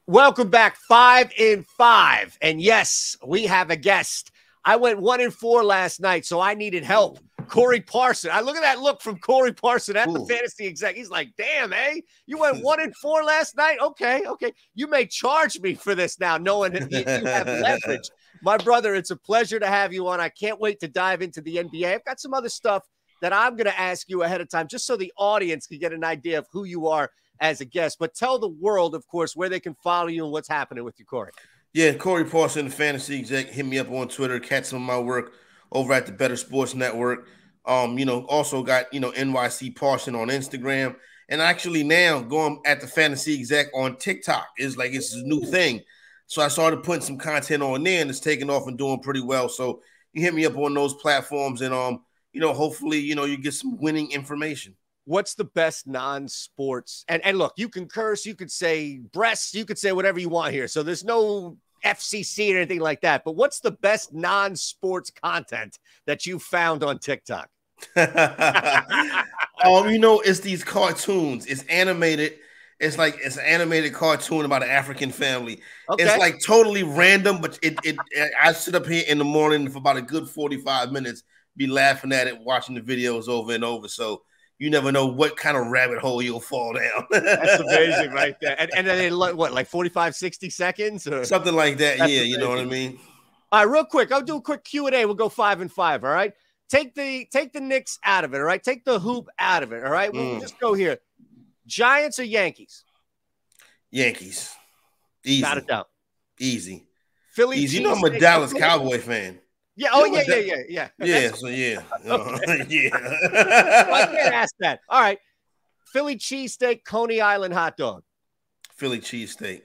Welcome back, 5 and 5. And yes, we have a guest. I went 1 and 4 last night, so I needed help. Corey Parson. I look at that look from Corey Parson at the fantasy exec. He's like, damn, you went 1 and 4 last night? Okay. You may charge me for this now, knowing that you have leverage. My brother, it's a pleasure to have you on. I can't wait to dive into the NBA. I've got some other stuff that I'm going to ask you ahead of time, just so the audience can get an idea of who you are as a guest. But tell the world, of course, where they can follow you and what's happening with you, Corey. Yeah, Corey Parson, the fantasy exec. Hit me up on Twitter. Catch some of my work over at the Better Sports Network. Also got, NYC Parson on Instagram. And actually now going at the fantasy exec on TikTok is like it's a new thing. So I started putting some content on there, and it's taking off and doing pretty well. So you hit me up on those platforms, and hopefully, you get some winning information. What's the best non-sports? And look, you can curse, you could say breasts, you could say whatever you want here. So there's no FCC or anything like that. But what's the best non-sports content that you found on TikTok? It's these cartoons. It's animated. It's an animated cartoon about an African family. Okay. It's like totally random, but I sit up here in the morning for about a good 45 minutes, be laughing at it, watching the videos over and over. So you never know what kind of rabbit hole you'll fall down. That's amazing right there. And then like 45, 60 seconds? Or? Something like that. That's yeah, amazing. You know what I mean? All right, real quick. I'll do a quick Q&A. We'll go 5 and 5, all right? Take the Knicks out of it, all right? Take the hoop out of it, all right? We'll just go here. Giants or Yankees? Yankees. Easy. Got it down. Easy. Philly. Easy. I'm a Dallas Cowboy fan. Yeah. Oh, yeah. Yeah. So yeah. Okay. Yeah. Well, I can't ask that. All right. Philly cheesesteak, Coney Island hot dog. Philly cheesesteak.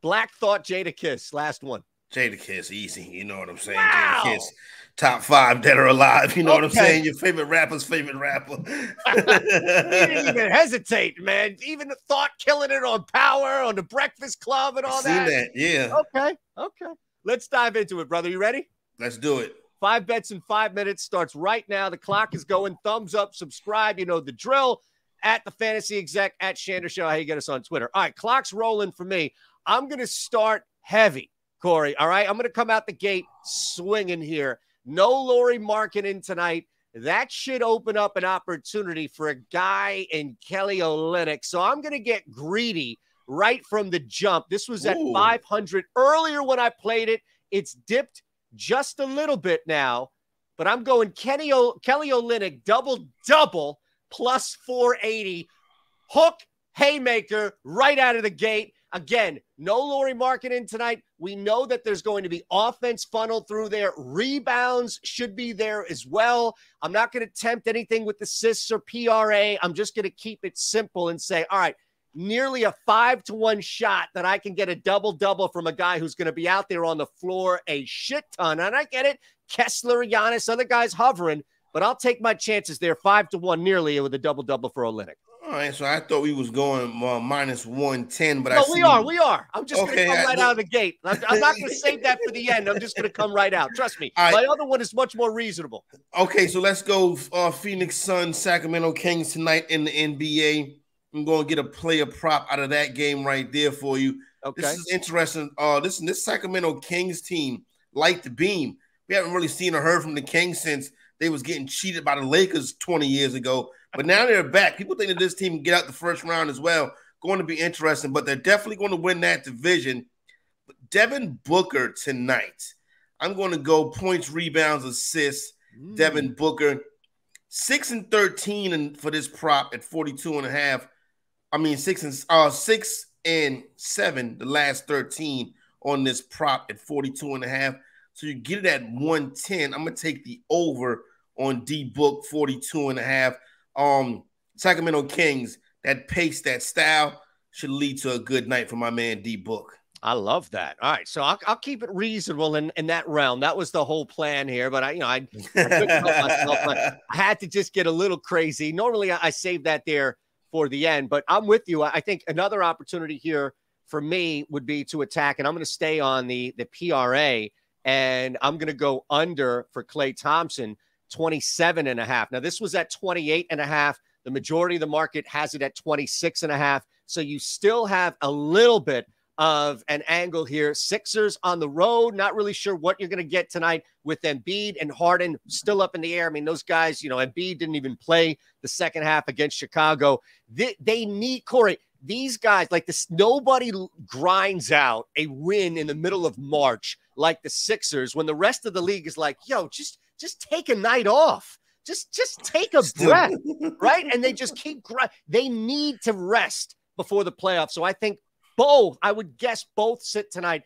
Black Thought, Jada Kiss. Last one. Jada Kiss, easy. You know what I'm saying? Wow. Jada Kiss, top 5 dead or alive. You know what I'm saying? Your favorite rapper's favorite rapper. He didn't even hesitate, man. Even the Thought killing it on Power, on the Breakfast Club, and all that. Seen that, yeah. Okay. Let's dive into it, brother. You ready? Let's do it. 5 bets in 5 minutes starts right now. The clock is going. Thumbs up, subscribe. You know the drill. At the fantasy exec, at Shander Show. How you get us on Twitter. All right, clock's rolling for me. I'm going to start heavy, Corey. All right, I'm going to come out the gate swinging here. No Lauri Markkanen tonight. That should open up an opportunity for a guy in Kelly Olynyk. So I'm going to get greedy right from the jump. This was at 500 earlier when I played it. It's dipped just a little bit now, but I'm going Kelly Olynyk double plus 480. Hook, haymaker right out of the gate. Again, no Lauri Markkanen tonight. We know that there's going to be offense funneled through there. Rebounds should be there as well. I'm not going to tempt anything with assists or PRA. I'm just going to keep it simple and say, all right, nearly a 5-to-1 shot that I can get a double-double from a guy who's going to be out there on the floor a shit ton. And I get it. Kessler, Giannis, other guys hovering, but I'll take my chances there 5-to-1 nearly with a double-double for Olynyk. All right, so I thought we was going minus 110, but no, we are. I'm just going to come right out of the gate. I'm not going to save that for the end. I'm just going to come right out. Trust me. My other one is much more reasonable. Okay, so let's go Phoenix Suns, Sacramento Kings tonight in the NBA. I'm going to get a player prop out of that game right there for you. Okay. This is interesting. This Sacramento Kings team light the beam. We haven't really seen or heard from the Kings since they was getting cheated by the Lakers 20 years ago. But now they're back. People think that this team can get out the first round as well. Going to be interesting, but they're definitely going to win that division. But Devin Booker tonight. I'm going to go points, rebounds, assists. Devin Booker, 6 and 13 for this prop at 42.5. I mean 6 and 7 the last 13 on this prop at 42.5. So you get it at 110. I'm gonna take the over on D Book 42.5. Sacramento Kings, that pace, that style should lead to a good night for my man D Book. I love that. All right, so I'll keep it reasonable in that realm. That was the whole plan here, but I couldn't help myself. I had to just get a little crazy. Normally, I save that there for the end, but I'm with you. I think another opportunity here for me would be to attack, and I'm going to stay on the PRA, and I'm going to go under for Klay Thompson, 27.5. Now, this was at 28.5. The majority of the market has it at 26.5. So you still have a little bit of an angle here. Sixers on the road. Not really sure what you're going to get tonight with Embiid and Harden still up in the air. I mean, those guys, Embiid didn't even play the second half against Chicago. They need, Corey, these guys, like this, nobody grinds out a win in the middle of March like the Sixers when the rest of the league is like, yo, just take a night off. Just take a breath, right? And they just keep they need to rest before the playoffs. So I think I would guess both sit tonight.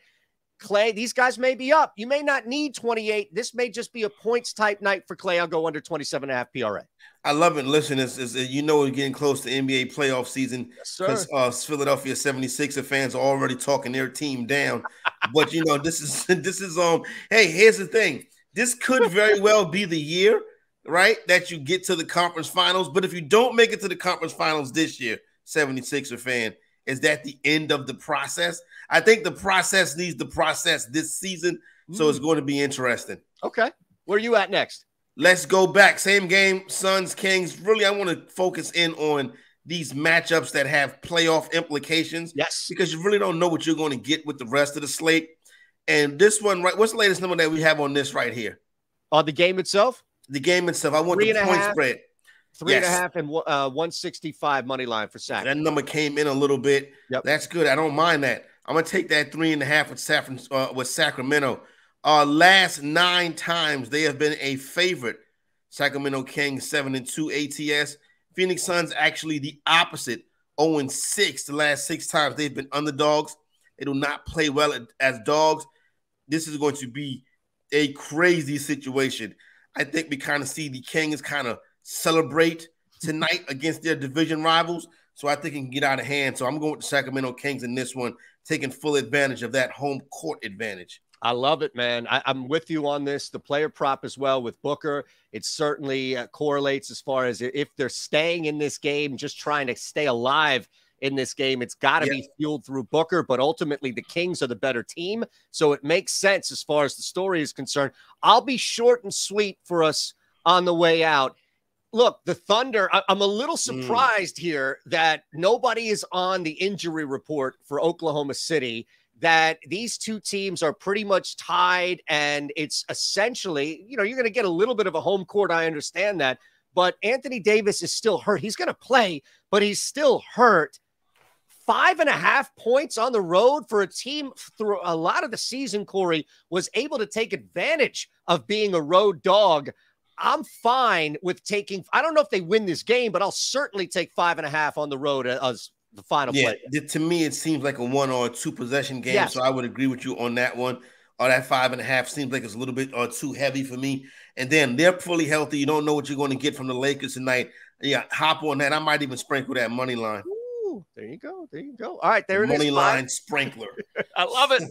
Klay, these guys may be up. You may not need 28. This may just be a points type night for Klay. I'll go under 27.5 PRA. I love it. Listen, we're getting close to NBA playoff season because Philadelphia 76er fans are already talking their team down. But this is hey, here's the thing. This could very well be the year, right, that you get to the conference finals. But if you don't make it to the conference finals this year, 76er fan, is that the end of the process? I think the process needs to process this season, so it's going to be interesting. Okay. Where are you at next? Let's go back. Same game, Suns, Kings. Really, I want to focus in on these matchups that have playoff implications. Yes. Because you really don't know what you're going to get with the rest of the slate. And this one, right? What's the latest number that we have on this right here? On the game itself? The game itself. I want the point spread. 3.5 and 165 money line for Sac. That number came in a little bit. Yep. That's good. I don't mind that. I'm going to take that 3.5 with Sacramento. Last 9 times they have been a favorite. Sacramento Kings 7-2 ATS. Phoenix Suns actually the opposite. 0-6 the last 6 times they've been underdogs. They do not play well as dogs. This is going to be a crazy situation. I think we kind of see the Kings kind of celebrate tonight against their division rivals. So I think it can get out of hand. So I'm going with the Sacramento Kings in this one, taking full advantage of that home court advantage. I love it, man. I'm with you on this. The player prop as well with Booker. It certainly correlates as far as if they're staying in this game, just trying to stay alive in this game. It's got to be fueled through Booker, but ultimately the Kings are the better team. So it makes sense as far as the story is concerned. I'll be short and sweet for us on the way out. Look, the Thunder, I'm a little surprised here that nobody is on the injury report for Oklahoma City, that these two teams are pretty much tied, and it's essentially, you're going to get a little bit of a home court. I understand that, but Anthony Davis is still hurt. He's going to play, but he's still hurt. 5.5 points on the road for a team through a lot of the season, Corey, was able to take advantage of being a road dog. I'm fine with taking, I don't know if they win this game, but I'll certainly take 5.5 on the road as the final play. To me, it seems like a 1 or 2 possession game. Yes. So I would agree with you on that one. Or that 5.5 seems like it's a little bit too heavy for me. And then they're fully healthy. You don't know what you're going to get from the Lakers tonight. Yeah, hop on that. I might even sprinkle that money line. Ooh, there you go. There you go. All right, there it is. Money line sprinkler. I love it.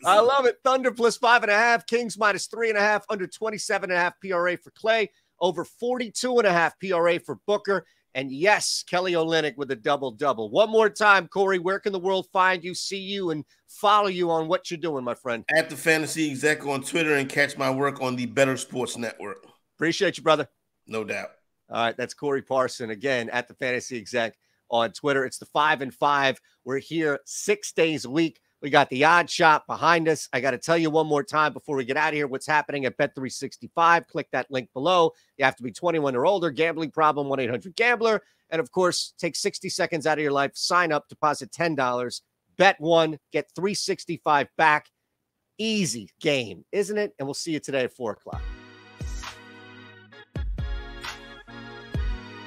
I love it. Thunder plus 5.5. Kings minus 3.5. Under 27.5 PRA for Klay. Over 42.5 PRA for Booker. And yes, Kelly Olynyk with a double-double. One more time, Corey, where can the world find you, see you, and follow you on what you're doing, my friend? At the Fantasy Exec on Twitter, and catch my work on the Better Sports Network. Appreciate you, brother. No doubt. All right, that's Corey Parson, again, at the Fantasy Exec on Twitter. It's the 5 and 5. We're here 6 days a week. We got the odd shot behind us. I got to tell you one more time before we get out of here what's happening at Bet365. Click that link below. You have to be 21 or older. Gambling problem, 1-800-GAMBLER. And, of course, take 60 seconds out of your life. Sign up, deposit $10. Bet one, get $365 back. Easy game, isn't it? And we'll see you today at 4 o'clock.